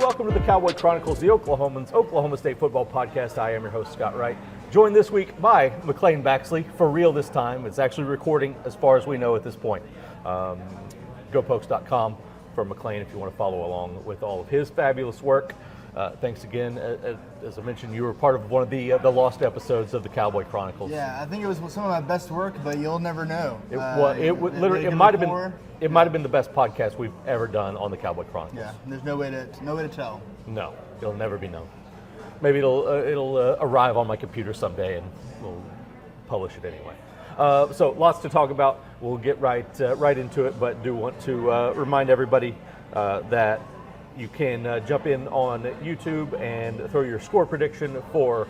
welcome to the Cowboy Chronicles, the Oklahoman's Oklahoma State football podcast. I am your host, Scott Wright, joined this week by McClain Baxley, for real this time. It's actually recording as far as we know at this point. GoPokes.com for McClain if you want to follow along with all of his fabulous work. Thanks again. As I mentioned, you were part of one of the lost episodes of the Cowboy Chronicles. Yeah, I think it was some of my best work, but you'll never know. It might have been the best podcast we've ever done on the Cowboy Chronicles. Yeah, there's no way to tell. No, it'll never be known. Maybe it'll arrive on my computer someday, and we'll publish it anyway. So lots to talk about. We'll get right into it, but do want to remind everybody that you can jump in on YouTube and throw your score prediction for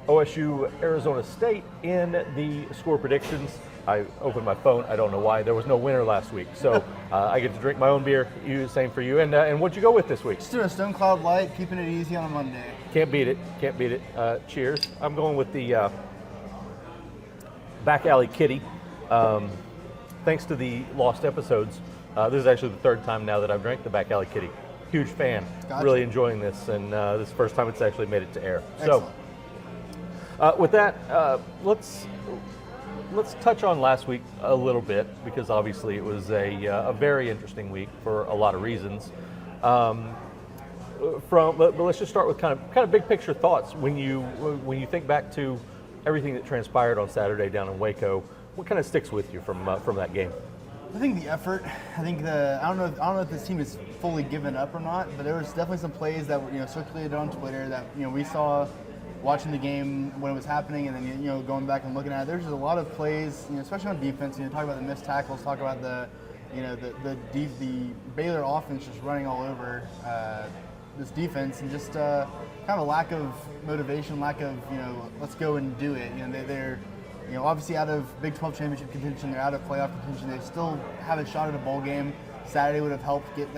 OSU Arizona State in the score predictions. I opened my phone. I don't know why. There was no winner last week, so I get to drink my own beer. Same for you. And what'd you go with this week? Just doing a Stone Cloud Light, keeping it easy on a Monday. Can't beat it. Cheers. I'm going with the Back Alley Kitty. Thanks to the lost episodes, this is actually the third time now that I've drank the Back Alley Kitty. Huge fan. Gotcha. Really enjoying this, and this is the first time it's actually made it to air. Excellent. So, with that, let's touch on last week a little bit, because obviously it was a very interesting week for a lot of reasons. But let's just start with kind of big picture thoughts when you think back to everything that transpired on Saturday down in Waco. What kind of sticks with you from that game? I think the effort. I think I don't know if this team is fully given up or not, but there was definitely some plays that were circulated on Twitter that we saw watching the game when it was happening, and then going back and looking at it. There's just a lot of plays, especially on defense. Talk about the missed tackles, talk about the Baylor offense just running all over this defense, and just kind of a lack of motivation, lack of let's go and do it. They're obviously out of Big 12 championship contention, they're out of playoff contention. They still have a shot at a bowl game. Saturday would have helped get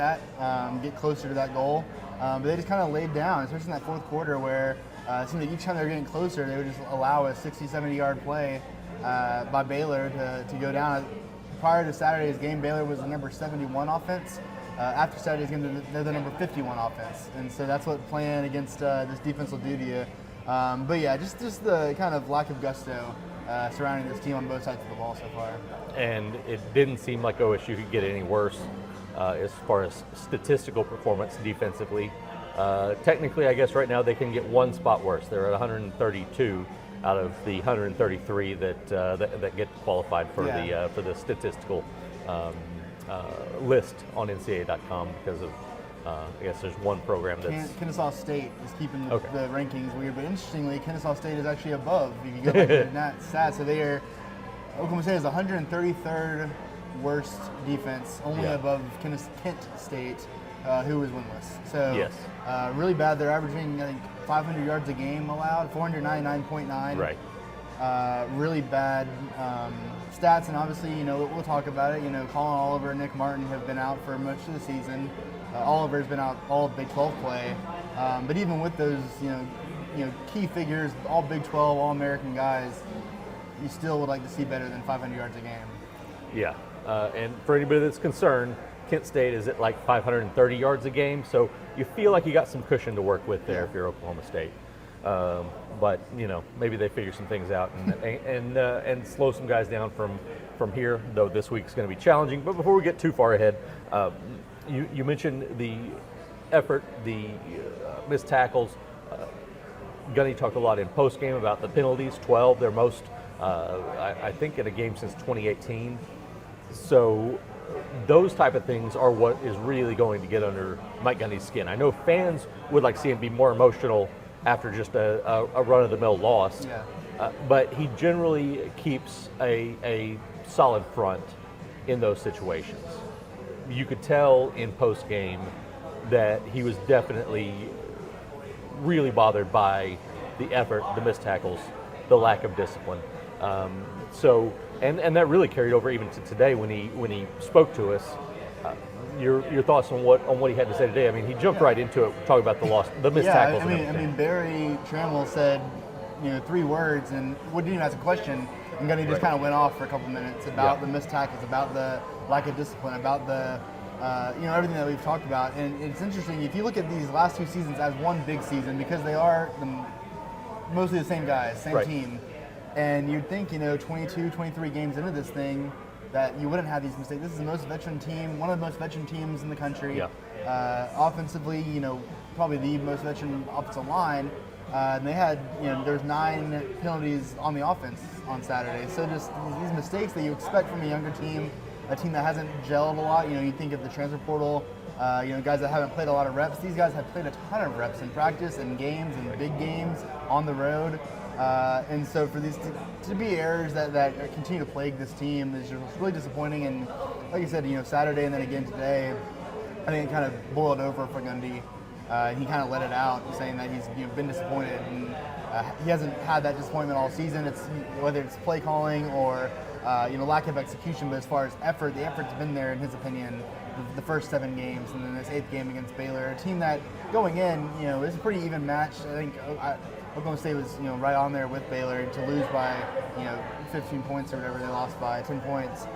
closer to that goal, but they just kind of laid down, especially in that fourth quarter where it seemed like each time they were getting closer, they would just allow a 60, 70-yard play by Baylor to go down. Prior to Saturday's game, Baylor was the number 71 offense. After Saturday's game, they're the number 51 offense, and so that's what playing against this defense will do to you. But yeah, just the kind of lack of gusto surrounding this team on both sides of the ball so far. And it didn't seem like OSU could get any worse as far as statistical performance defensively. Technically, I guess right now they can get one spot worse. They're at 132 out of the 133 that get qualified for the statistical list on NCAA.com because of I guess there's one program that's Kennesaw State is keeping the rankings weird, but interestingly, Kennesaw State is actually above. You can go back to that stat. So Oklahoma State is 133rd worst defense, only above Kent State, who was winless. So yes. Really bad. They're averaging, I think, 500 yards a game allowed, 499.9. Right. Really bad stats, and obviously, we'll talk about it. Colin Oliver and Nick Martin have been out for much of the season. Oliver's been out all of Big 12 play, but even with those, key figures, all Big 12, all American guys, you still would like to see better than 500 yards a game. Yeah, and for anybody that's concerned, Kent State is at like 530 yards a game, so you feel like you got some cushion to work with there if you're Oklahoma State. But maybe they figure some things out and slow some guys down from here. Though this week's going to be challenging. But before we get too far ahead, you mentioned the effort, the missed tackles. Gundy talked a lot in post game about the penalties. 12, their most, I think, in a game since 2018. So those type of things are what is really going to get under Mike Gundy's skin. I know fans would like to see him be more emotional after just a run-of-the-mill loss, but he generally keeps a solid front in those situations. You could tell in post-game that he was definitely really bothered by the effort, the missed tackles, the lack of discipline. And that really carried over even to today when he spoke to us. Your thoughts on what he had to say today? I mean, he jumped right into it, talking about the missed tackles. I mean, Barry Trammell said, 3 words and wouldn't even ask a question. And Gundy just kind of went off for a couple minutes about the missed tackles, about the lack of discipline, about the everything that we've talked about. And it's interesting, if you look at these last 2 seasons as one big season, because they are mostly the same guys, same right. team, and you'd think, 22, 23 games into this thing, that you wouldn't have these mistakes. This is the most veteran team, one of the most veteran teams in the country. Yeah. Offensively, probably the most veteran offensive line. And they had, there's 9 penalties on the offense on Saturday. So just these mistakes that you expect from a younger team, a team that hasn't gelled a lot. You think of the transfer portal, guys that haven't played a lot of reps. These guys have played a ton of reps in practice and games and big games on the road. And so for these to be errors that continue to plague this team is just really disappointing. And like you said, Saturday and then again today, I think it kind of boiled over for Gundy. He kind of let it out, saying that he's been disappointed, and he hasn't had that disappointment all season. It's whether it's play calling or lack of execution, but as far as effort, the effort's been there in his opinion. The first 7 games, and then this 8th game against Baylor, a team that going in, is a pretty even match. I think Oklahoma State was right on there with Baylor. To lose by 15 points or whatever they lost by 10 points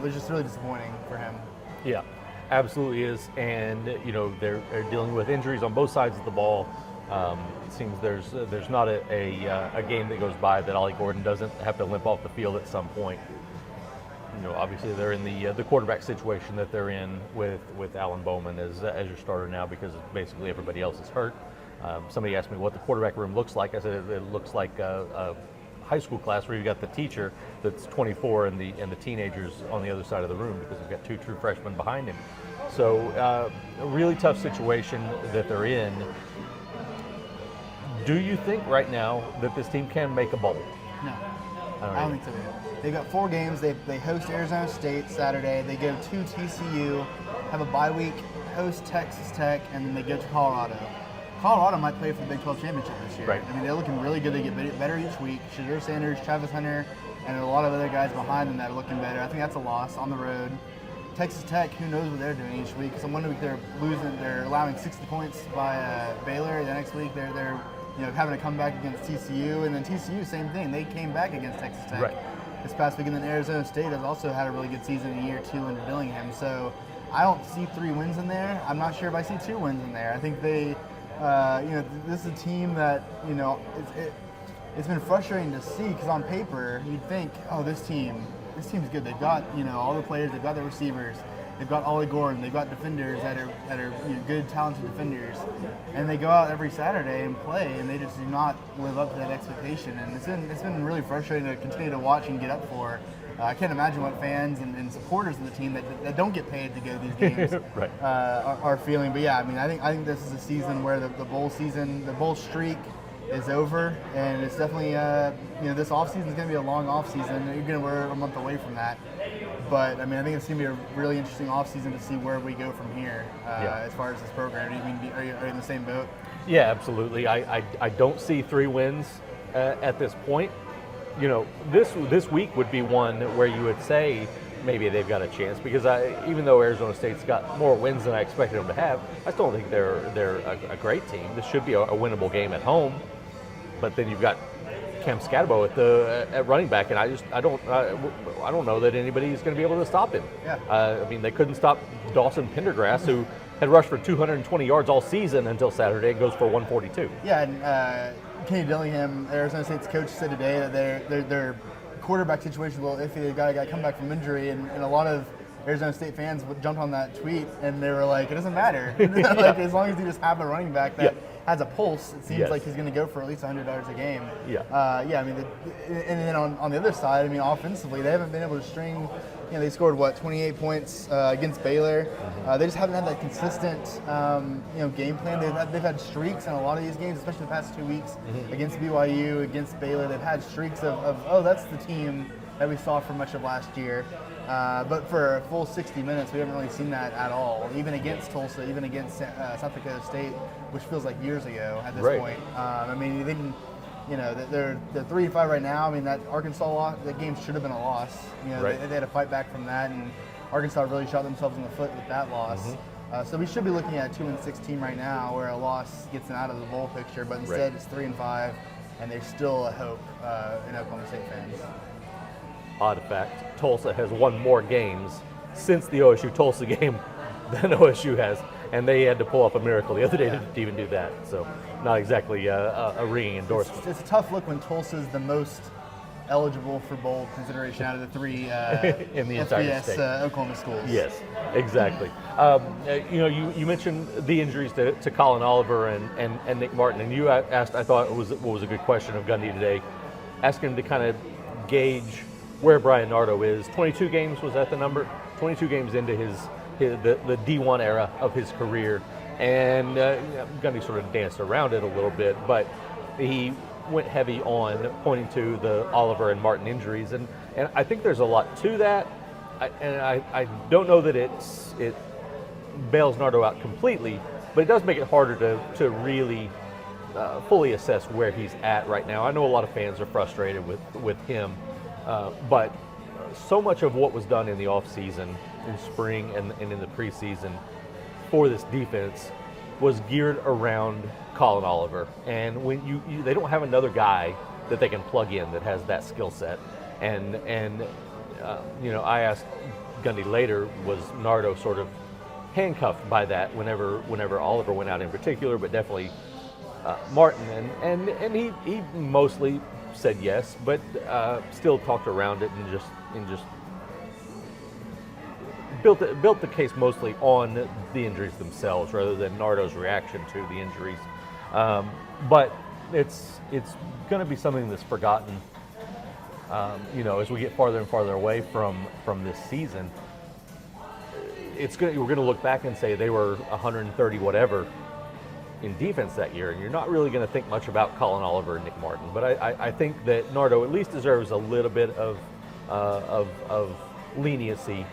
was just really disappointing for him. Yeah. Absolutely is, and they're dealing with injuries on both sides of the ball. It seems there's not a game that goes by that Ollie Gordon doesn't have to limp off the field at some point. Obviously they're in the quarterback situation that they're in with Alan Bowman as your starter now, because basically everybody else is hurt. Somebody asked me what the quarterback room looks like. I said it looks like a high school class where you've got the teacher that's 24 and the teenagers on the other side of the room, because they've got 2 true freshmen behind him. So a really tough situation that they're in. Do you think right now that this team can make a bowl? No, I don't think so. They've got 4 games. They host Arizona State Saturday. They go to TCU, have a bye week, host Texas Tech, and then they go to Colorado. Colorado might play for the Big 12 championship this year. Right. I mean, they're looking really good. They get better each week. Shadur Sanders, Travis Hunter, and a lot of other guys behind them that are looking better. I think that's a loss on the road. Texas Tech, who knows what they're doing each week? Because one week they're losing, they're allowing 60 points by Baylor. The next week they're having to come back against TCU, and then TCU, same thing. They came back against Texas Tech this past week, and then Arizona State has also had a really good season in year 2 under Dillingham. So I don't see 3 wins in there. I'm not sure if I see 2 wins in there. I think they. This is a team that, it's been frustrating to see, because on paper, you'd think, oh, this team's good. They've got, all the players, they've got the receivers, they've got Ollie Gordon, they've got defenders that are good, talented defenders, and they go out every Saturday and play, and they just do not live up to that expectation. And it's been really frustrating to continue to watch and get up for. I can't imagine what fans and supporters of the team that don't get paid to go to these games are feeling. But yeah, I mean, I think this is a season where the bowl streak is over, and it's definitely this offseason is going to be a long offseason. We're a month away from that. But I mean, I think it's going to be a really interesting offseason to see where we go from here as far as this program. Are you in the same boat? Yeah, absolutely. I don't see 3 wins at this point. This week would be one where you would say maybe they've got a chance, because even though Arizona State's got more wins than I expected them to have, I still don't think they're a great team. This should be a winnable game at home, but then you've got Cam Scatabo at running back, and I don't know that anybody's going to be able to stop him. Yeah. I mean, they couldn't stop Dawson Pendergrass, who had rushed for 220 yards all season until Saturday. It goes for 142. Yeah, and Kenny Dillingham, Arizona State's coach, said today that their quarterback situation is a little iffy. They've got a guy come back from injury, and a lot of Arizona State fans jumped on that tweet, and they were like, it doesn't matter. As long as you just have a running back that has a pulse, it seems like he's going to go for at least 100 yards a game. I mean, and then on the other side, I mean, offensively, they haven't been able to string. They scored 28 points against Baylor. They just haven't had that consistent, game plan. They've had streaks in a lot of these games, especially the past 2 weeks against BYU, against Baylor. They've had streaks of that's the team that we saw for much of last year. But for a full 60 minutes, we haven't really seen that at all. Even against Tulsa, even against South Dakota State, which feels like years ago at this point. I mean, you think. They're 3-5 right now. I mean, that Arkansas loss, that game should have been a loss. They had to fight back from that, and Arkansas really shot themselves in the foot with that loss. So we should be looking at a 2-6 team right now, where a loss gets them out of the bowl picture. But instead, it's 3-5, and there's still a hope in Oklahoma State fans. Odd fact: Tulsa has won more games since the OSU-Tulsa game than OSU has, and they had to pull off a miracle the other day to even do that. So, not exactly a ringing endorsement. It's a tough look when Tulsa's the most eligible for bowl consideration out of the three in the entire FBS state. Oklahoma schools. Yes, exactly. You mentioned the injuries to Colin Oliver and Nick Martin, and you asked, I thought what was a good question of Gundy today, asking him to kind of gauge where Brian Nardo is. 22 games, was that the number? 22 games into the D1 era of his career, and Gundy sort of danced around it a little bit, but he went heavy on pointing to the Oliver and Martin injuries, and I think there's a lot to that. I don't know that it bails Nardo out completely, but it does make it harder to really fully assess where he's at right now. I know a lot of fans are frustrated with him, but so much of what was done in the offseason, in spring and in the preseason for this defense was geared around Colin Oliver. And when they don't have another guy that they can plug in that has that skill set. And I asked Gundy later, was Nardo sort of handcuffed by that whenever Oliver went out in particular, but definitely Martin, and he mostly said yes, but still talked around it and just built the case mostly on the injuries themselves rather than Nardo's reaction to the injuries. But it's going to be something that's forgotten. As we get farther and farther away from this season, we're going to look back and say they were 130 whatever in defense that year, and you're not really going to think much about Colin Oliver and Nick Martin. But I think that Nardo at least deserves a little bit of leniency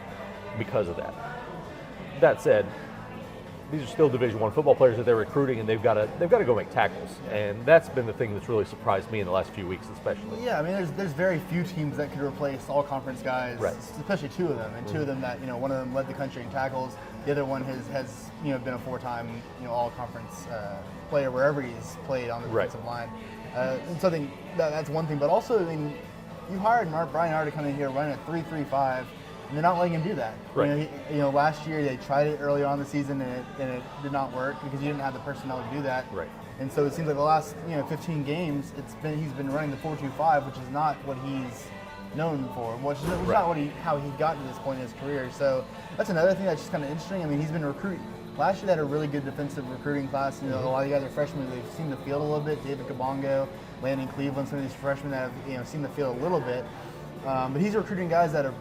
because of that. That said, these are still Division I football players that they're recruiting, and they've got to go make tackles, and that's been the thing that's really surprised me in the last few weeks, especially. Yeah, I mean, there's very few teams that could replace all conference guys, right, especially two of them, and two of them that one of them led the country in tackles, the other one has been a four-time all conference player wherever he's played on the defensive line. And so I think that's one thing, but also I mean, you hired Brian Nardo to come in here running a 3-3-5. And they're not letting him do that. Right. Last year they tried it early on in the season and it did not work because you didn't have the personnel to do that. Right. And so it seems like the last 15 games he's been running the 4-2-5, which is not what he's known for, which is not how he got to this point in his career. So that's another thing that's just kind of interesting. I mean, he's been recruiting. Last year they had a really good defensive recruiting class. A lot of you guys are freshmen. They've seen the field a little bit. David Kabongo, Landon Cleveland, some of these freshmen that have seen the field a little bit. But he's recruiting guys that are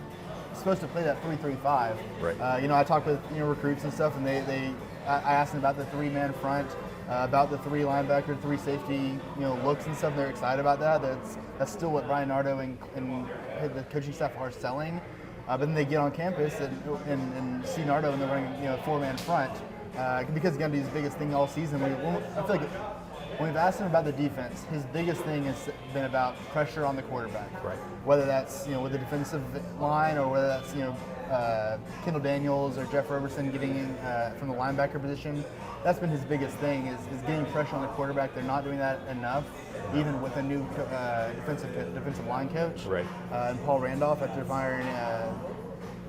supposed to play that 3-3-5. Right. I talked with recruits and stuff, and I asked them about the three-man front, about the three linebacker, three safety, looks and stuff. They're excited about that. That's still what Brian Nardo and the coaching staff are selling. But then they get on campus and see Nardo and they're running a four-man front because Gundy's biggest thing all season. I feel like when we've asked him about the defense, his biggest thing has been about pressure on the quarterback. Right. Whether that's with the defensive line or whether that's Kendall Daniels or Jeff Robertson getting in from the linebacker position, that's been his biggest thing is getting pressure on the quarterback. They're not doing that enough, even with a new defensive line coach. Right. And Paul Randolph after firing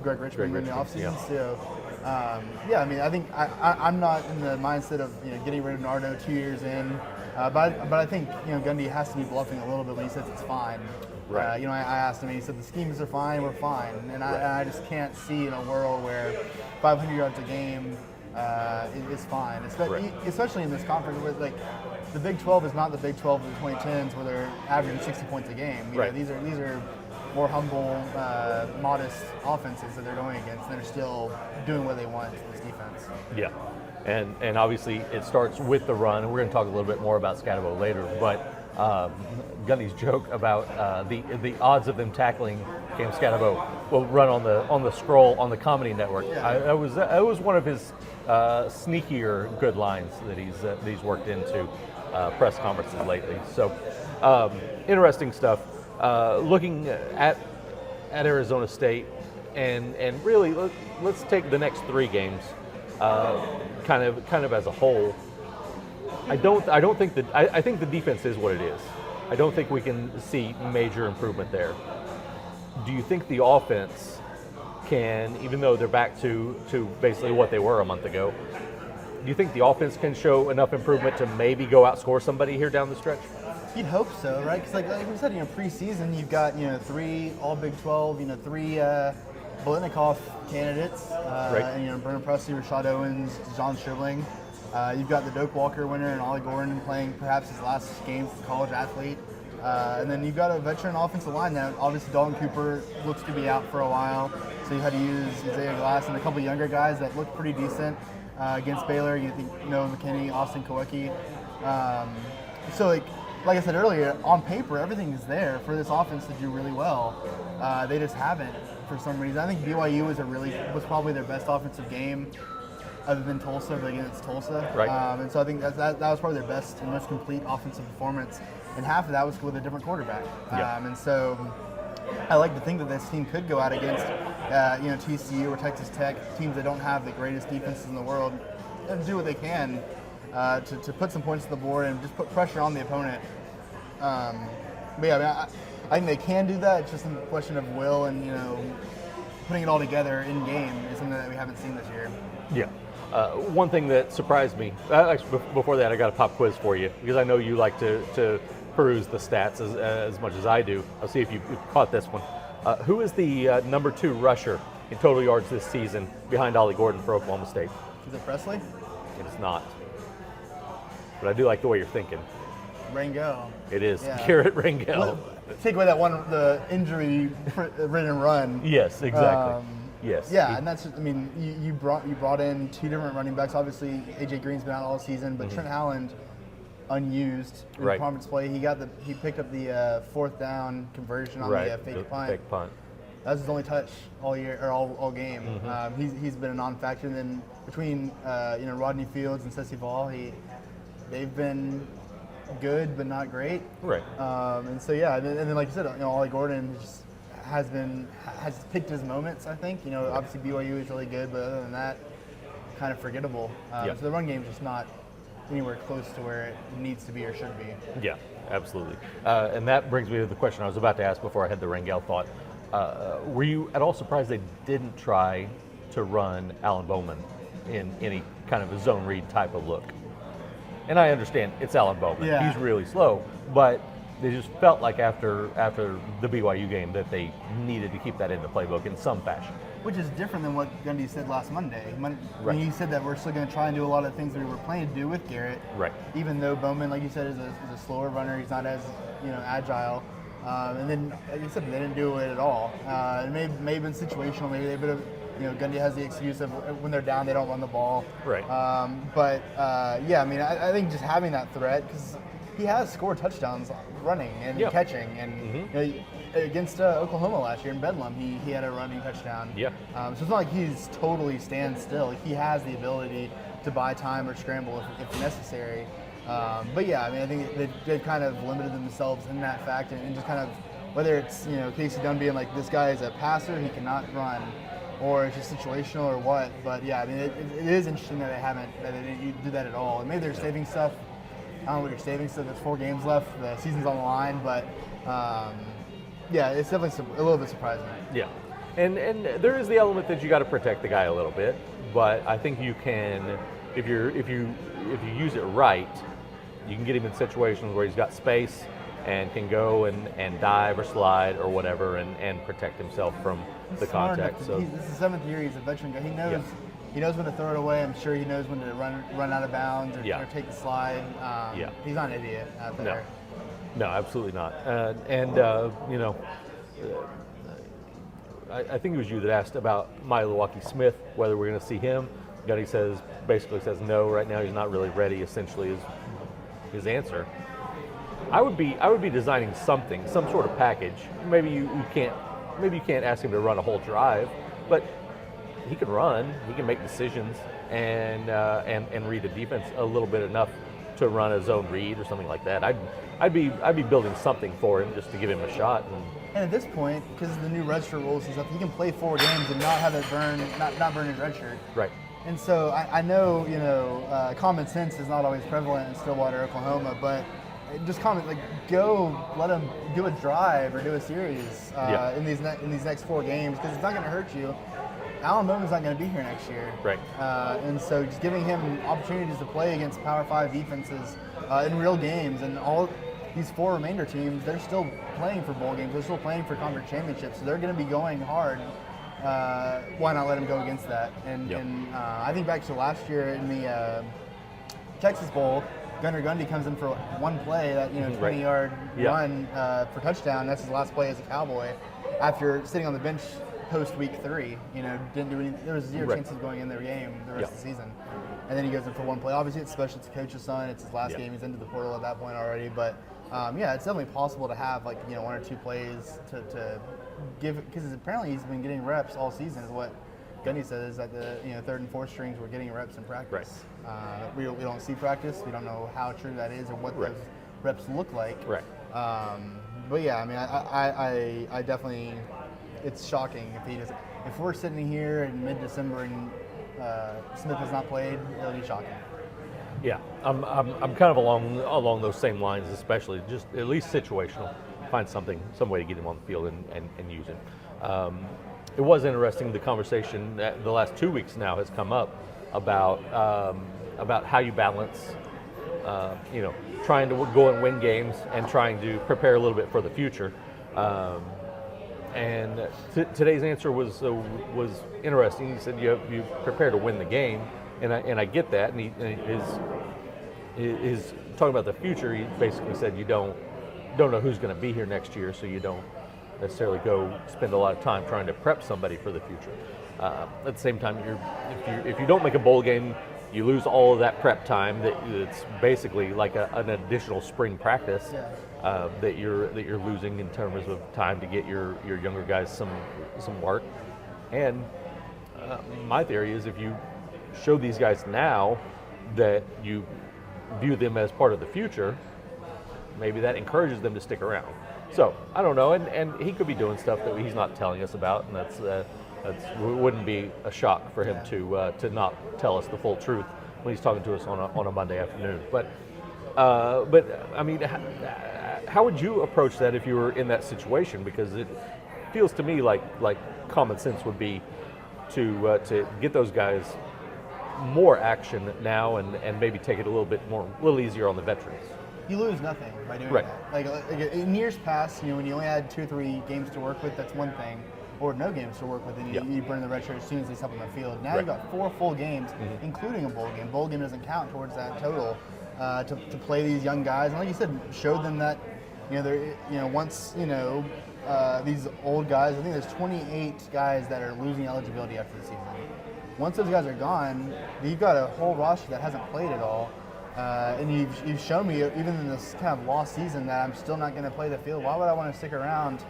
Greg Richmond in the offseason. Yeah. So. I mean, I think I'm not in the mindset of getting rid of Nardo 2 years in, but I think Gundy has to be bluffing a little bit when he says it's fine. Right. I asked him, and he said the schemes are fine, we're fine, and I just can't see in a world where 500 yards a game is fine, especially in this conference where the Big 12 is not the Big 12 of the 2010s where they're averaging 60 points a game. These are more humble, modest offenses that they're going against, and they're still doing what they want to this defense. Yeah, and obviously it starts with the run, and we're going to talk a little bit more about Scatabo later, but Gundy's joke about the odds of them tackling Cam Scatabo will run on the scroll on the Comedy Network. Yeah. That was one of his sneakier good lines that he's worked into press conferences lately. So interesting stuff. Looking at Arizona State, and really let's take the next three games, kind of as a whole. I think the defense is what it is. I don't think we can see major improvement there. Do you think the offense can, even though they're back to basically what they were a month ago, do you think the offense can show enough improvement to maybe go outscore somebody here down the stretch? You'd hope so, right? Because like we said, preseason you've got 3 All Big 12, 3 Bolitnikoff candidates, Right. and Brennan Presley, Rashad Owens, John Stribling. You've got the Doak Walker winner and Ollie Gordon playing perhaps his last game as a college athlete. And then you've got a veteran offensive line now. Obviously, Dalton Cooper looks to be out for a while, so you had to use Isaiah Glass and a couple younger guys that looked pretty decent against Baylor. You think Noah McKinney, Austin Kowicki. So like I said earlier, on paper everything is there for this offense to do really well. They just haven't for some reason. I think BYU was probably their best offensive game, other than Tulsa, but against Tulsa. Right. And so I think that was probably their best and most complete offensive performance. And half of that was with a different quarterback. Yeah. And so I like to think that this team could go out against, TCU or Texas Tech, teams that don't have the greatest defenses in the world, and do what they can to put some points on the board and just put pressure on the opponent. But yeah, I think they can do that. It's just a question of will and putting it all together in game is something that we haven't seen this year. Yeah. One thing that surprised me, actually before that, I got a pop quiz for you because I know you like to peruse the stats as much as I do. I'll see if you've caught this one. Who is the number 2 rusher in total yards this season behind Ollie Gordon for Oklahoma State? Is it Presley? It is not. But I do like the way you're thinking. Rangel. It is Yeah. Garrett Rangel. Take away that one, the injury-ridden run. Yes, exactly. Yes. Yeah, and that's, you brought in 2 different running backs. Obviously, AJ Green's been out all season, but Trent Howland, unused in Right. conference play. He picked up the 4th down conversion on the fake punt. Fake punt. That was his only touch all year or all game. He's been a non-factor. And then between Rodney Fields and Ceci Ball, they've been good but not great. Right. And so yeah, and then like you said, Ollie Gordon just has picked his moments. I think obviously BYU is really good, but other than that, kind of forgettable. Yeah. So the run game is just not anywhere close to where it needs to be or should be. Yeah, absolutely. And that brings me to the question I was about to ask before I had the Rangel thought. Were you at all surprised they didn't try to run Alan Bowman in any kind of a zone read type of look? And I understand it's Alan Bowman. Yeah. He's really slow, but they just felt like after the BYU game that they needed to keep that in the playbook in some fashion. Which is different than what Gundy said last Monday. Right. He said that we're still going to try and do a lot of things that we were planning to do with Garrett. Right. Even though Bowman, like you said, is a slower runner, he's not as agile. And then, like you said, they didn't do it at all. It may have been situational. Maybe they would have. Gundy has the excuse of when they're down, they don't run the ball. Right. I think just having that threat, because he has scored touchdowns running and catching, and against Oklahoma last year in Bedlam, he had a running touchdown. Yeah. So it's not like he's totally standstill. He has the ability to buy time or scramble if necessary. I think they've kind of limited themselves in that fact, and just kind of whether it's Casey Dunn being like, this guy is a passer, he cannot run, or it's just situational or what. But yeah, it is interesting that they didn't do that at all. And maybe they're saving stuff. I don't know what you're saving stuff. There's 4 games left. The season's on the line, but it's definitely a little bit surprising. Yeah, and there is the element that you got to protect the guy a little bit, but I think you can, if you use it right, you can get him in situations where he's got space and can go and dive or slide or whatever and protect himself from the contact. So this is the 7th year. He's a veteran guy. He knows. Yeah. He knows when to throw it away. I'm sure he knows when to run out of bounds or take the slide. He's not an idiot out there. No, absolutely not. I think it was you that asked about Milwaukee Smith, whether we're going to see him. Gundy basically says no. Right now, he's not really ready. Essentially, is his answer. I would be designing something, some sort of package. Maybe you can't ask him to run a whole drive, but he can run. He can make decisions and read the defense a little bit enough to run a zone read or something like that. I'd be building something for him just to give him a shot. And at this point, because of the new redshirt rules and stuff, he can play 4 games and not have it not burn his redshirt. Right. And so I know common sense is not always prevalent in Stillwater, Oklahoma, but just comment like go let them do a drive or do a series in these next 4 games because it's not going to hurt you. Oklahoman's not going to be here next year, Right. And so just giving him opportunities to play against Power 5 defenses in real games, and all these 4 remainder teams, they're still playing for bowl games, they're still playing for conference championships, so they're going to be going hard. Why not let them go against that? And I think back to last year in the Texas Bowl, Gundy comes in for one play, that 20-yard run for touchdown. That's his last play as a Cowboy. After sitting on the bench post week 3, didn't do any. There was 0 chances of going in their game the rest of the season. And then he goes in for one play. Obviously, it's special. It's the coach's son. It's his last game. He's into the portal at that point already. But it's definitely possible to have 1 or 2 plays to give, because apparently he's been getting reps all season. Is what Gundy said, is that the 3rd and 4th strings were getting reps in practice. Right. We don't see practice. We don't know how true that is or what those reps look like. Right. But yeah, I mean, I definitely. It's shocking if he doesn't. If we're sitting here in mid-December and Smith has not played, it'll be shocking. Yeah, I'm kind of along those same lines, especially just at least situational. Find some way to get him on the field and use him. It was interesting, the conversation that the last 2 weeks now has come up about how you balance, trying to go and win games and trying to prepare a little bit for the future. And today's answer was interesting. He said you prepare to win the game, and I get that. And his talking about the future, he basically said you don't know who's going to be here next year, so you don't necessarily go spend a lot of time trying to prep somebody for the future. At the same time, if you don't make a bowl game, you lose all of that prep time. It's basically like an additional spring practice that you're losing in terms of time to get your younger guys some work. And my theory is, if you show these guys now that you view them as part of the future, maybe that encourages them to stick around. So I don't know, and he could be doing stuff that he's not telling us about, and that's wouldn't be a shock for him to not tell us the full truth when he's talking to us on a Monday afternoon. But I mean, how would you approach that if you were in that situation? Because it feels to me like common sense would be to get those guys more action now and maybe take it a little easier on the veterans. You lose nothing by doing that. Like in years past, when you only had 2 or 3 games to work with, that's one thing, or no games to work with, and you burn the red shirt as soon as they step on the field. Now you've got 4 full games, including a bowl game. Bowl game doesn't count towards that total. To play these young guys, and like you said, show them that they're once these old guys. I think there's 28 guys that are losing eligibility after the season. Once those guys are gone, you've got a whole roster that hasn't played at all. And you've shown me, even in this kind of lost season, that I'm still not going to play the field. Why would I want to stick around,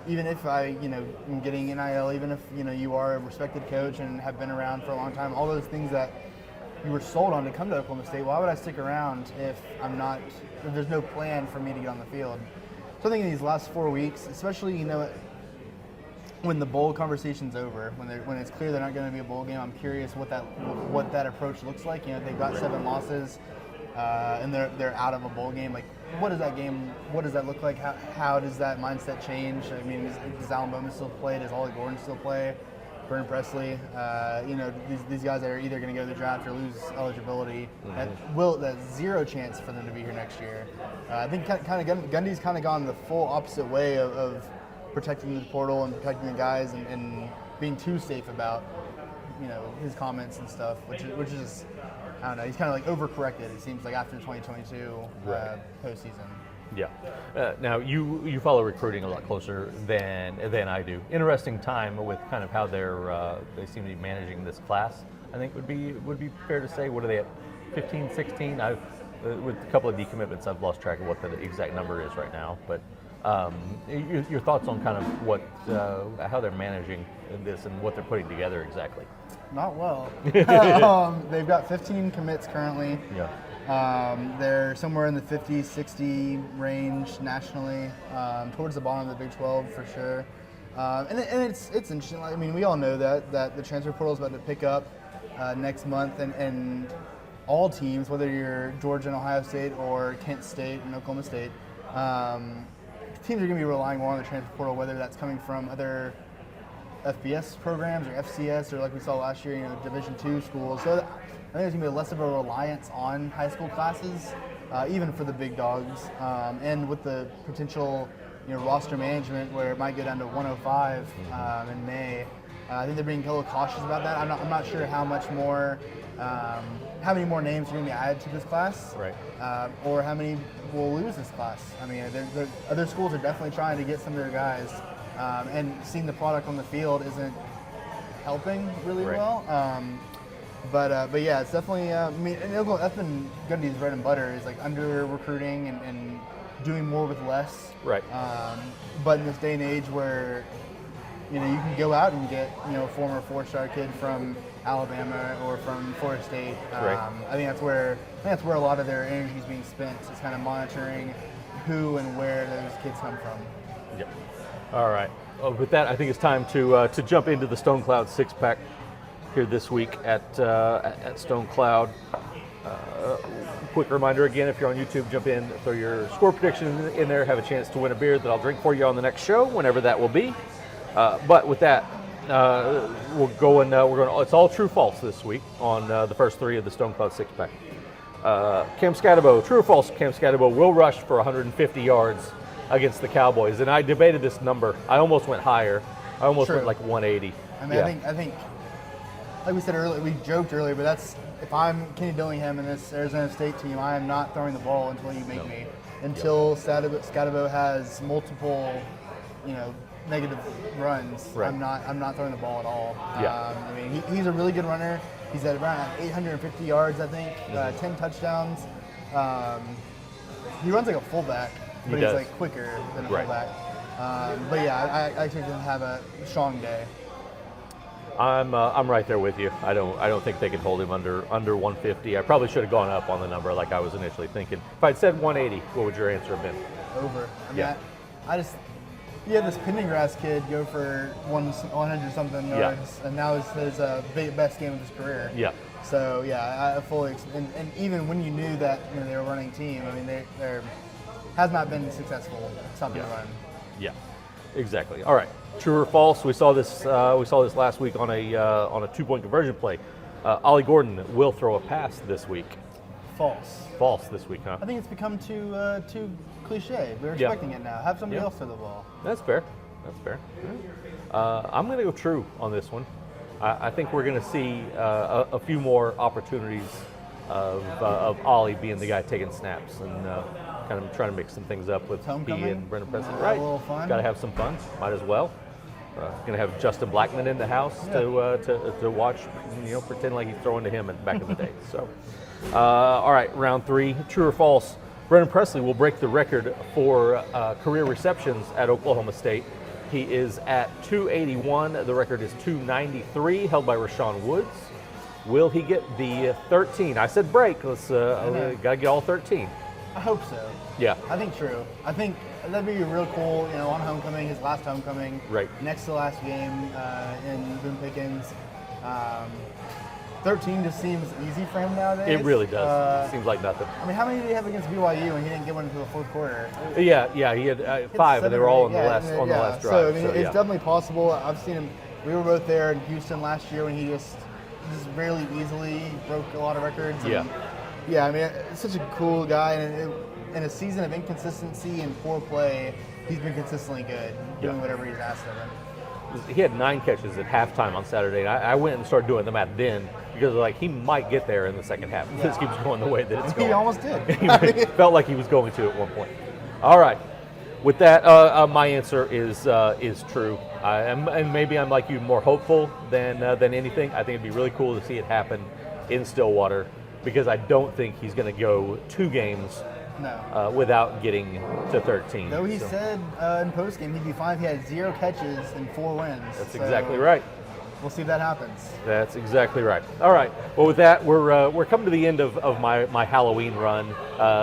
even if am getting NIL, even if you are a respected coach and have been around for a long time, all those things that you were sold on to come to Oklahoma State. Why would I stick around if there's no plan for me to get on the field? So I think in these last 4 weeks, especially when the bowl conversation's over, when it's clear they're not going to be a bowl game, I'm curious what that approach looks like. They've got 7 losses, and they're out of a bowl game. Like, what does that look like? How does that mindset change? I mean, does Oklahoman still play? Does Ollie Gordon still play? Vernon Presley? These guys are either going to go to the draft or lose eligibility. That's 0 chance for them to be here next year. I think Gundy's kind of gone the full opposite way of protecting the portal and protecting the guys and being too safe about his comments and stuff, which is I don't know. He's kind of like overcorrected. It seems like after the 2022 postseason. Yeah. Now you follow recruiting a lot closer than I do. Interesting time with kind of how they seem to be managing this class. I think would be fair to say. What are they at? 15, 16? With a couple of decommitments, I've lost track of what the exact number is right now. But your thoughts on kind of how they're managing this and what they're putting together exactly? Not well. They've got 15 commits currently. Yeah. They're somewhere in the 50, 60 range nationally, towards the bottom of the Big 12 for sure. And it's interesting. I mean, we all know that the transfer portal is about to pick up next month, and all teams, whether you're Georgia and Ohio State or Kent State and Oklahoma State, teams are going to be relying more on the transfer portal, whether that's coming from other FBS programs or FCS or like we saw last year, Division II schools. So I think there's going to be less of a reliance on high school classes, even for the big dogs, and with the potential roster management where it might go down to 105 in May. I think they're being a little cautious about that. I'm not sure how many more names are going to be added to this class, Right. Or how many will lose this class. I mean, other schools are definitely trying to get some of their guys, and seeing the product on the field isn't helping really Right. well. But yeah, it's definitely. I mean, that's been Gundy's bread and butter is like under recruiting and doing more with less. Right. But in this day and age where you can go out and get a former 4-star kid from Alabama or from Florida State. Right. I think that's where a lot of their energy is being spent. Is kind of monitoring who and where those kids come from. Yep. All right. Well, with that, I think it's time to jump into the Stone Cloud 6-pack here this week at Stone Cloud. Quick reminder again, if you're on YouTube, jump in, throw your score prediction in there, have a chance to win a beer that I'll drink for you on the next show, whenever that will be. But with that, we're going. It's all true false this week on the first 3 of the Stone Cloud 6-pack. Cam Scatterbo, true or false? Cam Scatterbo will rush for 150 yards against the Cowboys, and I debated this number. I almost went higher. I almost True. went like 180. I mean, Yeah. I think, like we said earlier, we joked earlier, but if I'm Kenny Dillingham in this Arizona State team, I am not throwing the ball until you make me. Until Scatterbo has multiple, negative runs. Right. I'm not throwing the ball at all. Yeah. I mean, he's a really good runner. He's at around 850 yards, I think, 10 touchdowns. He runs like a fullback, but He he's does. like quicker than a Right. fullback. But yeah, I expect him to have a strong day. I'm right there with you. I don't think they can hold him under 150. I probably should have gone up on the number like I was initially thinking. If I'd said 180, what would your answer have been? Over. I mean, Yeah. you have this Pendergrass kid go for 100 something yards, and now it's his best game of his career. Yeah. So yeah, I fully and even when you knew that they were a running team, I mean they're has not been successful stopping the run. Yeah, exactly. All right, true or false? We saw this last week on a 2-point conversion play. Ollie Gordon will throw a pass this week. False. False this week, huh? I think it's become too cliche. We're Yeah. expecting it now. Have somebody Yeah. else throw the ball. That's fair. I'm going to go true on this one. I think we're going to see a few more opportunities of Ollie being the guy taking snaps and kind of trying to mix some things up with he Homecoming? and Brendan Preston. Have a Right. little fun? Got to have some fun. Might as well. Going to have Justin Blackman in the house to watch, pretend like he's throwing to him back in the day. So, all right, round 3, true or false? Brendan Presley will break the record for career receptions at Oklahoma State. He is at 281. The record is 293, held by Rashawn Woods. Will he get the 13? I said break. Let's got to get all 13. I hope so. Yeah. I think true. I think that'd be real cool, on homecoming, his last homecoming. Right. Next to last game in Boone Pickens. 13 just seems easy for him nowadays. It really does. Seems like nothing. I mean, how many did he have against BYU and he didn't get one until the fourth quarter? Yeah, he had 5, and they were all on the last drive. So, I mean, yeah. it's definitely possible. I've seen him. We were both there in Houston last year when he just really easily broke a lot of records. And yeah, I mean, it's such a cool guy, and in a season of inconsistency and poor play, he's been consistently good, doing whatever he's asked of him. He had 9 catches at halftime on Saturday, and I went and started doing the math then because he might get there in the second half if this keeps going the way that it's going. He almost did. He felt like he was going to at one point. All right. With that, my answer is true. And maybe I'm like you, more hopeful than anything. I think it'd be really cool to see it happen in Stillwater because I don't think he's going to go 2 games without getting to 13. Though he said in postgame he'd be fine if he had 0 catches and 4 wins. That's exactly right. We'll see if that happens. That's exactly right. All right. Well, with that, we're coming to the end of my Halloween run.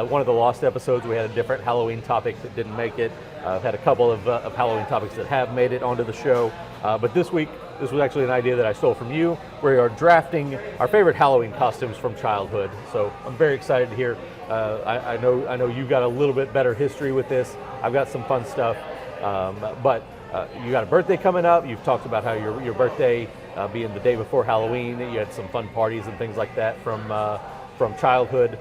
One of the lost episodes, we had a different Halloween topic that didn't make it. I've had a couple of Halloween topics that have made it onto the show. But this week, this was actually an idea that I stole from you. We are drafting our favorite Halloween costumes from childhood. So I'm very excited to hear. I know you've got a little bit better history with this. I've got some fun stuff, but you got a birthday coming up. You've talked about how your birthday being the day before Halloween, you had some fun parties and things like that from childhood.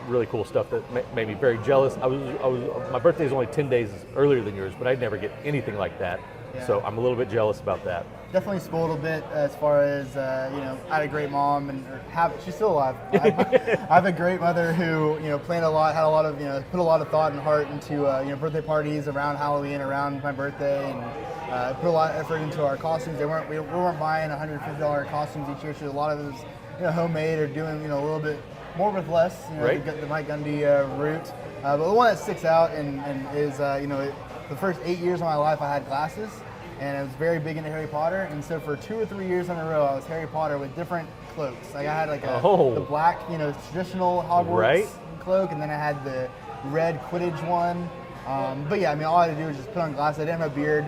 Really cool stuff that made me very jealous. My birthday is only 10 days earlier than yours, but I'd never get anything like that. Yeah. So I'm a little bit jealous about that. Definitely spoiled a bit as far as I had a great mom, and she's still alive. I have a great mother who planned a lot, had a lot of put a lot of thought and heart into birthday parties around Halloween, around my birthday, and put a lot of effort into our costumes. We weren't buying $150 costumes each year, so a lot of it was homemade or doing a little bit more with less. Right. The Mike Gundy route. But the one that sticks out and is the first 8 years of my life I had glasses. And I was very big into Harry Potter, and so for 2 or 3 years in a row, I was Harry Potter with different cloaks. Like I had like the black, traditional Hogwarts cloak, and then I had the red Quidditch one. But yeah, all I had to do was just put on glasses. I didn't have a beard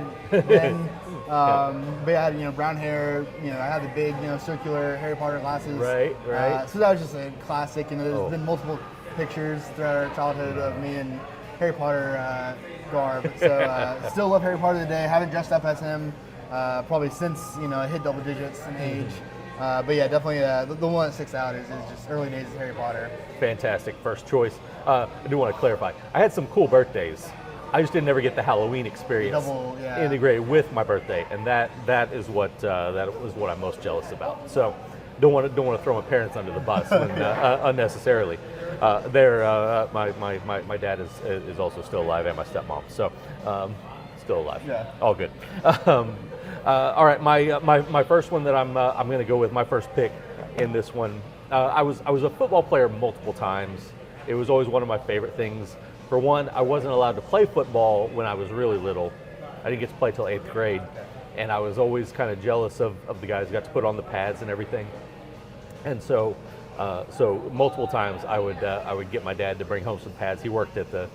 then, but I had brown hair. I had the big circular Harry Potter glasses. Right. So that was just a classic. There's been multiple pictures throughout our childhood of me and Harry Potter garb. So still love Harry Potter today. Haven't dressed up as him probably since I hit double digits in age. But yeah, definitely the one that sticks out is just early days of Harry Potter. Fantastic first choice. I do want to clarify. I had some cool birthdays. I just didn't ever get the Halloween experience integrated with my birthday, and that was what I'm most jealous about. So don't want to throw my parents under the bus unnecessarily. My dad is also still alive, and my stepmom, so still alive. Yeah. All good. All right, my first one that I'm going to go with, my first pick in this one. I was a football player multiple times. It was always one of my favorite things. For one, I wasn't allowed to play football when I was really little. I didn't get to play till 8th grade, and I was always kind of jealous of the guys who got to put on the pads and everything. And so multiple times I would get my dad to bring home some pads. He worked at the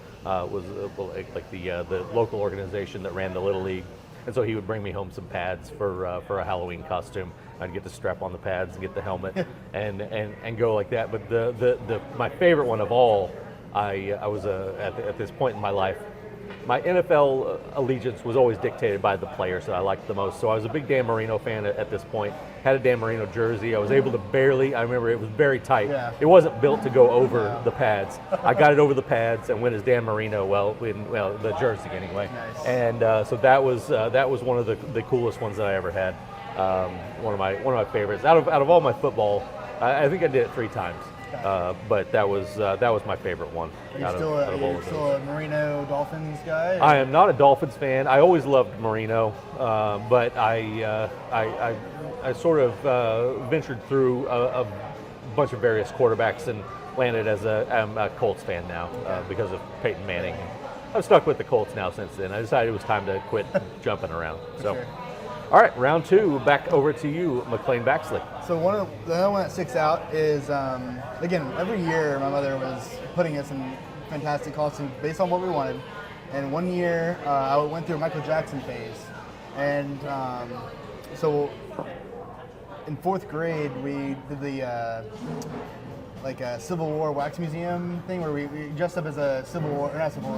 local organization that ran the Little League, and so he would bring me home some pads for a Halloween costume. I'd get to strap on the pads and get the helmet and go like that. But my favorite one of all, I was at this point in my life, my NFL allegiance was always dictated by the players that I liked the most. So I was a big Dan Marino fan at this point. Had a Dan Marino jersey. I was able to I remember it was very tight. Yeah. It wasn't built to go over the pads. I got it over the pads and went as Dan Marino, the jersey anyway. Nice. And so that was one of the coolest ones that I ever had. One of my favorites. Out of all my football, I think I did it 3 times. But that was my favorite one. Are you still a Marino Dolphins guy? I am not a Dolphins fan. I always loved Marino, but I sort of ventured through a bunch of various quarterbacks and landed as a Colts fan now because of Peyton Manning. I've stuck with the Colts now since then. I decided it was time to quit jumping around. So. Sure. All right, round 2, back over to you, McClain Baxley. So the other one that sticks out is, again, every year my mother was putting us in fantastic costumes based on what we wanted. And one year I went through a Michael Jackson phase. And so in 4th grade, we did the a Civil War wax museum thing where we dressed up as a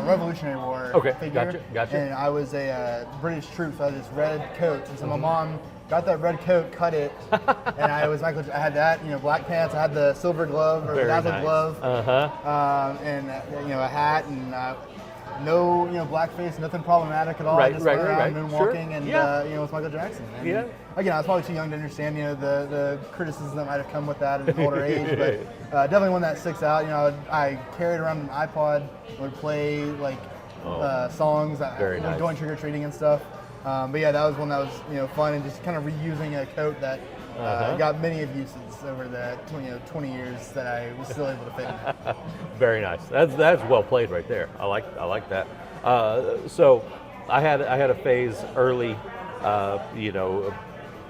Revolutionary War figure. Gotcha. And I was a British troop, so I had this red coat. And so my mom got that red coat, cut it, and I had that, black pants. I had the silver glove or bedazzled glove, and a hat and no blackface, nothing problematic at all. I just went around moonwalking and with Michael Jackson. And again, I was probably too young to understand the criticism that might have come with that at an older age, but definitely one that sticks out. I carried around an iPod, would play songs, going trick or treating and stuff. But yeah, that was one that was fun, and just kind of reusing a coat that got many of uses over the 20 years that I was still able to fit in. Very nice. That's well played right there. I like that. So I had a phase early,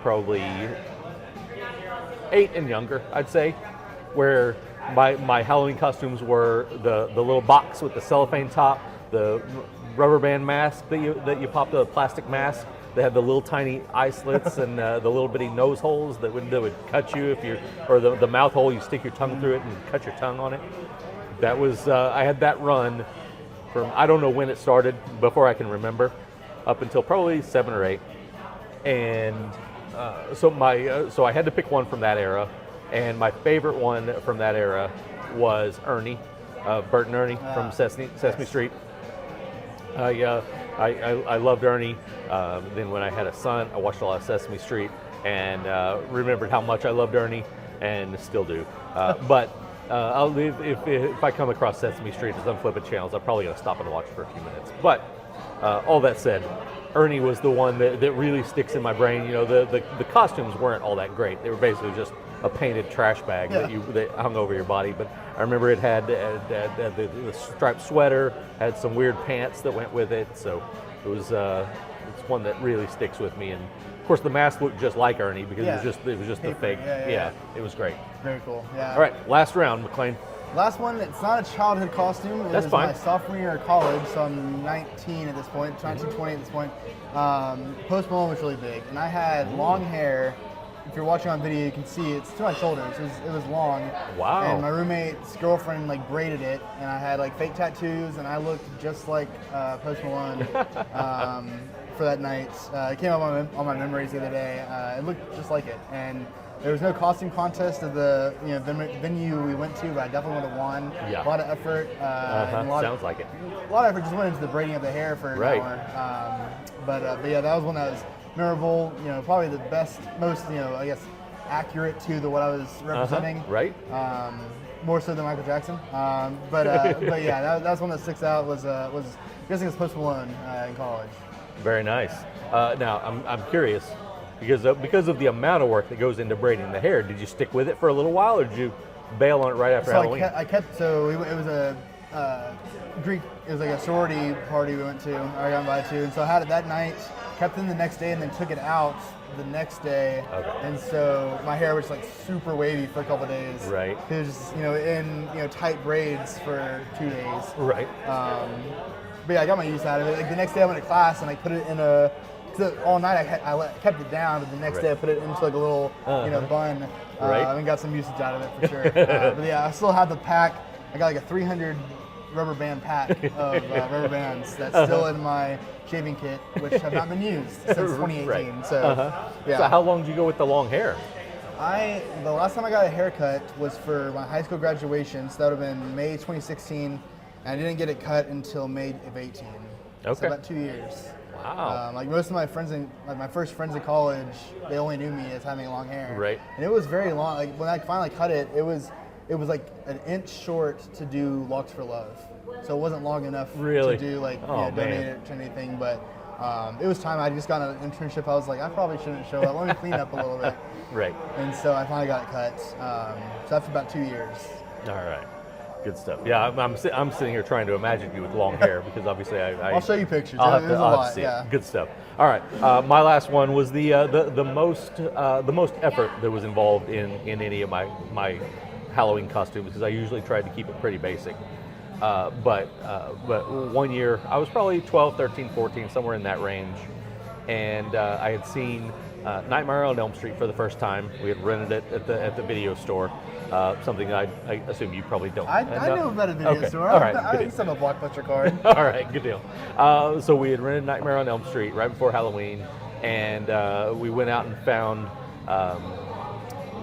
probably 8 and younger, I'd say, where my Halloween costumes were the little box with the cellophane top, the rubber band mask that you pop, the plastic mask, They had the little tiny eye slits and the little bitty nose holes that would cut you if you, or the mouth hole, you stick your tongue through it and cut your tongue on it. That was, I had that run from, I don't know when it started, before I can remember, up until probably 7 or 8. And so I had to pick one from that era, and my favorite one from that era was Ernie, Bert and Ernie from Sesame Street. I loved Ernie. Then when I had a son, I watched a lot of Sesame Street and remembered how much I loved Ernie, and still do. But if I come across Sesame Street as I'm flipping channels, I'm probably going to stop and watch for a few minutes. But all that said, Ernie was the one that really sticks in my brain. You know, the costumes weren't all that great. They were basically just a painted trash bag that hung over your body. But I remember it had the striped sweater, had some weird pants that went with it. So it was it's one that really sticks with me. And of course, the mask looked just like Ernie because it was just the fake. Yeah, it was great. Very cool. Yeah. All right, last round, McClain. Last one, it's not a childhood costume. It That's was fine. my sophomore year of college, so I'm 19 at this point, 19, 20 at this point. Post Malone was really big, and I had long hair. If you're watching on video, you can see it's to my shoulders. It was long. Wow. And my roommate's girlfriend like braided it, and I had like fake tattoos, and I looked just like Post Malone for that night. It came up on my memories the other day. It looked just like it, and there was no costume contest at the venue we went to, but I definitely would have won. Yeah. A lot of effort. And Sounds like it. A lot of effort just went into the braiding of the hair for an hour. But yeah, that was one that was memorable. You know, probably the best, most I guess accurate to what I was representing. Right. More so than Michael Jackson. But yeah, that's one that sticks out. Was I'm guessing it's Post Malone in college. Very nice. Now I'm curious. Because of the amount of work that goes into braiding the hair, did you stick with it for a little while, or did you bail on it right after Halloween? I kept. So it was a Greek. It was like a sorority party we went to. I got invited to, and so I had it that night. Kept it the next day, and then took it out the next day. Okay. And so my hair was like super wavy for a couple of days. Right. It was just in tight braids for 2 days. Right. But yeah, I got my use out of it. Like the next day I went to class and I put it in a. All night I kept it down, but the next day I put it into like a little bun, and got some usage out of it for sure. But yeah, I still have the pack. I got like a 300 rubber band pack of rubber bands that's still in my shaving kit, which have not been used since 2018. Right. So yeah. So how long did you go with the long hair? The last time I got a haircut was for my high school graduation, so that would have been May 2016, and I didn't get it cut until May of 18. Okay. So about 2 years. Wow. Like most of my friends my first friends in college, they only knew me as having long hair. Right. And it was very long. Like when I finally cut it, it was like an inch short to do Locks for Love. So it wasn't long enough to do donate it to anything. But it was time. I just got an internship. I was like, I probably shouldn't show up. Let me clean up a little bit. Right. And so I finally got it cut. So after about 2 years. All right. Good stuff. Yeah, I'm sitting here trying to imagine you with long hair because obviously I'll show you pictures. I'll have to see it. Good stuff. All right, my last one was the most effort that was involved in any of my Halloween costumes because I usually tried to keep it pretty basic. But 1 year I was probably 12, 13, 14, somewhere in that range, and I had seen Nightmare on Elm Street for the first time. We had rented it at the video store. Something that I assume you probably don't. I know about a video store. All right, I used to have a Blockbuster card. All right, good deal. So we had rented Nightmare on Elm Street right before Halloween, and we went out and found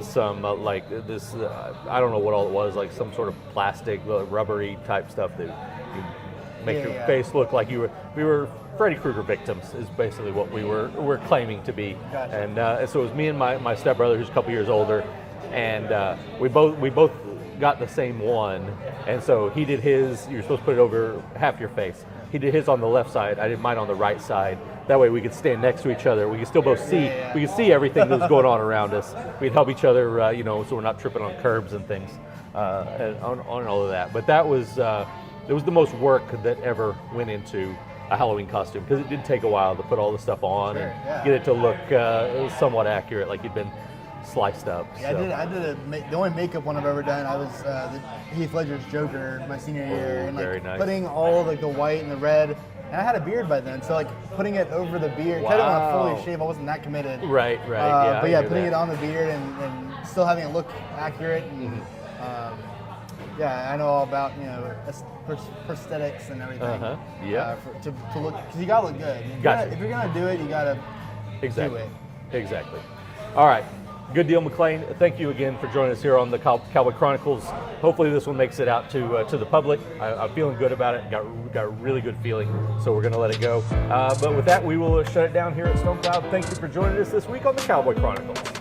some like this. I don't know what all it was, like some sort of plastic, rubbery type stuff that you make your face look like we were Freddy Krueger victims is basically what we're claiming to be. Gotcha. And so it was me and my stepbrother, who's a couple years older, and we both got the same one. And so he did his. You're supposed to put it over half your face. He did his on the left side. I did mine on the right side. That way we could stand next to each other. We could still both see. We could see everything that was going on around us. We'd help each other, so we're not tripping on curbs and things, and on all of that. But that was it was the most work that ever went into a Halloween costume because it did take a while to put all the stuff on and get it to look somewhat accurate, like you'd been sliced up. Yeah, so. I did the only makeup one I've ever done. I was Heath Ledger's Joker my senior year, and very nice. Putting all of the white and the red And I had a beard by then, so like putting it over the beard, I didn't want to fully shave. I wasn't that committed. Right. Yeah. But yeah, putting it on the beard and still having it look accurate. And, yeah, I know all about prosthetics and everything. Yeah. To look, because you gotta look good. If you're gonna do it, you gotta do it. Exactly. All right. Good deal, McClain. Thank you again for joining us here on the Cowboy Chronicles. Hopefully this one makes it out to the public. I'm feeling good about it. Got a really good feeling, so we're going to let it go. But with that, we will shut it down here at Stone Cloud. Thank you for joining us this week on the Cowboy Chronicles.